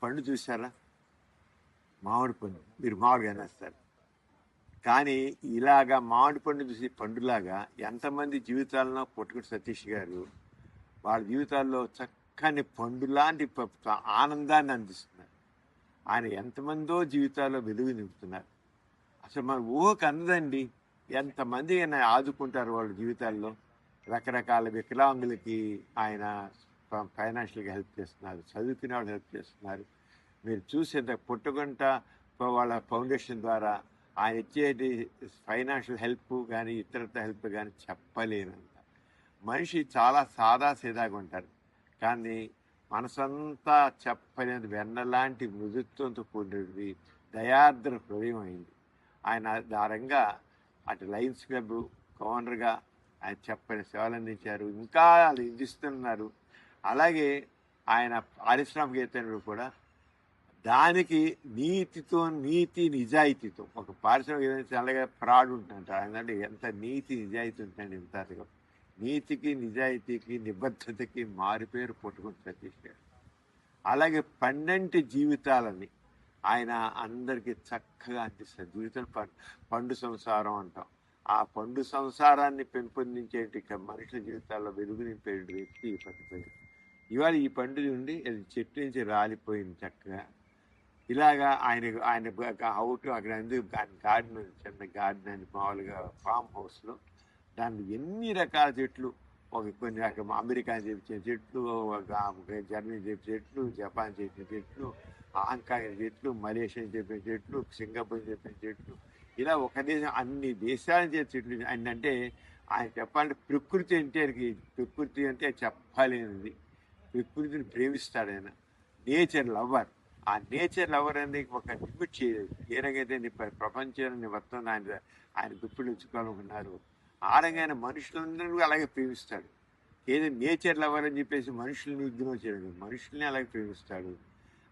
పండు చూసారా? మామిడి పండు మీరు మామిడిగా అనేస్తారు, కానీ ఇలాగా మామిడి పండు చూసి పండులాగా ఎంతమంది జీవితాలను పుట్టుకుని సతీష్ గారు వాళ్ళ జీవితాల్లో చక్కని పండు లాంటి ఆనందాన్ని అందిస్తున్నారు. ఆయన ఎంతమందో జీవితాల్లో వెలుగు నింపుతున్నారు. అసలు మన ఊహకు అందదండి. ఎంతమంది ఆయన ఆదుకుంటారు వాళ్ళ జీవితాల్లో. రకరకాల వికలాంగులకి ఆయన ఫైనాన్షియల్గా హెల్ప్ చేస్తున్నారు, చదువుకునే వాళ్ళు హెల్ప్ చేస్తున్నారు. మీరు చూసేంత పుట్టగుంట వాళ్ళ ఫౌండేషన్ ద్వారా ఆయన ఇచ్చేది ఫైనాన్షియల్ హెల్ప్ కానీ ఇతరత హెల్ప్ కానీ చెప్పలేనంత. మనిషి చాలా సాదాసీదాగా ఉంటారు, కానీ మనసంతా చెప్పలేని వెన్నలాంటి మృదుత్వంతో కూడినది దయార్ద్ర హృదయం అయింది. ఆయన దారంగా అటు లయన్స్ క్లబ్ గవర్నర్గా ఆయన చెప్పని సేవలు అందించారు, ఇంకా అందిస్తున్నారు. అలాగే ఆయన పారిశ్రామికవేత్తలు కూడా దానికి నీతి నిజాయితీతో ఒక పారిశ్రామిక చాలాగా ఫ్రాడ్ ఉంటుంటారు. ఎందుకంటే ఎంత నీతి నిజాయితీ ఉంటుంది, ఎంత నీతికి నిజాయితీకి నిబద్ధతకి మారిపేరు పుట్టుకుని సతీష్ గారు. అలాగే 12 జీవితాలని ఆయన అందరికీ చక్కగా అందిస్తారు. జీవితం పండు సంసారం అంటాం. ఆ పండు సంసారాన్ని పెంపొందించేటి మనుషుల జీవితాల్లో వెలుగు నింపే వ్యక్తి ఈ పట్టుపై. ఇవాళ ఈ పండు నుండి చెట్టు నుంచి రాలిపోయింది చక్కగా. ఇలాగా ఆయన అవుట్ అక్కడ గార్డెన్, చిన్న గార్డెన్ అని మామూలుగా ఫామ్ హౌస్లో దాంట్లో ఎన్ని రకాల చెట్లు, కొన్ని రకాల అమెరికా చెప్పిన చెట్లు, జర్మనీ చెప్పిన చెట్లు, జపాన్ చెప్పిన చెట్లు, హాంకాంగ్ చెట్లు, మలేషియా చెప్పిన చెట్లు, సింగపూర్ చెప్పిన చెట్లు, ఇలా ఒక దేశం అన్ని దేశాల చెట్లు. అంటే ఆయన చెప్పాలంటే ప్రకృతి అంటే చెప్పలేనిది. ప్రకృతిని ప్రేమిస్తాడు ఆయన, నేచర్ లవర్. ఆ నేచర్ లవర్ అనేది ఒక లిమిట్ చేయలేదు. ఏ రకైతే ప్రపంచాన్ని మొత్తం ఆయన గుప్పిడి ఉంచుకోవాలనుకున్నారు, ఆ రకమైన మనుషులందరూ అలాగే ప్రేమిస్తాడు. ఏదో నేచర్ లవర్ అని చెప్పేసి మనుషుల్ని ఇగ్నోర్ చేయలేదు, మనుషుల్ని అలాగే ప్రేమిస్తాడు.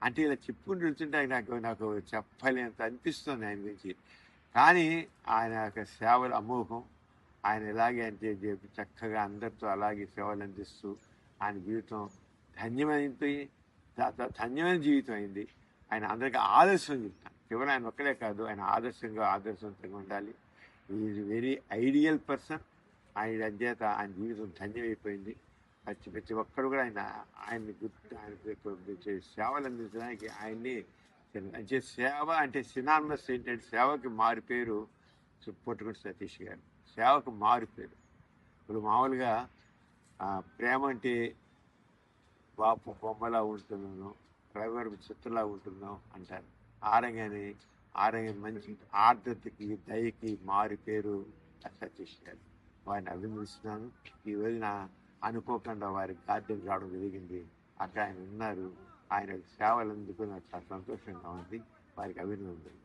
అంటే ఇలా చెప్పుకుంటూ వెళ్తుంటే నాకు చెప్పలేంత అనిపిస్తుంది ఆయన గురించి. కానీ ఆయన యొక్క సేవలు అమోఘం. ఆయన ఎలాగే అంటే చక్కగా అందరితో అలాగే సేవలు అందిస్తూ ఆయన జీవితం ధన్యమైన జీవితం అయింది. ఆయన అందరికీ ఆదర్శం చెప్తాను. కేవలం ఆయన ఒక్కడే కాదు, ఆయన ఆదర్శవంతంగా ఉండాలి. Is very ideal person. ఆయన చేత ఆయన జీవితం ధన్యమైపోయింది. ప్రతి ఒక్కరు కూడా ఆయన్ని సేవలు అందించడానికి ఆయన్ని అంటే సేవ అంటే సినానిమస్ ఏంటంటే సేవకి మారు పేరు పుట్టుకుని సతీష్ గారు. సేవకు మారు పేరు. ఇప్పుడు మామూలుగా ప్రేమ అంటే బాపు బొమ్మలా ఉంటున్నాను, డ్రైవర్ చిత్రలా ఉంటున్నాం అంటారు. ఆరంగానే మంచి ఆర్ద్రతకి దయకి మారు పేరు సతీష్ గారు. వారిని అభినందిస్తున్నాను. ఈ రోజున అనుకోకుండా వారి గార్డెన్ రావడం జరిగింది. అక్కడ ఆయన ఉన్నారు. ఆయన సేవలు అందుకు నాకు చాలా సంతోషంగా ఉంది. వారికి అభినందనలు.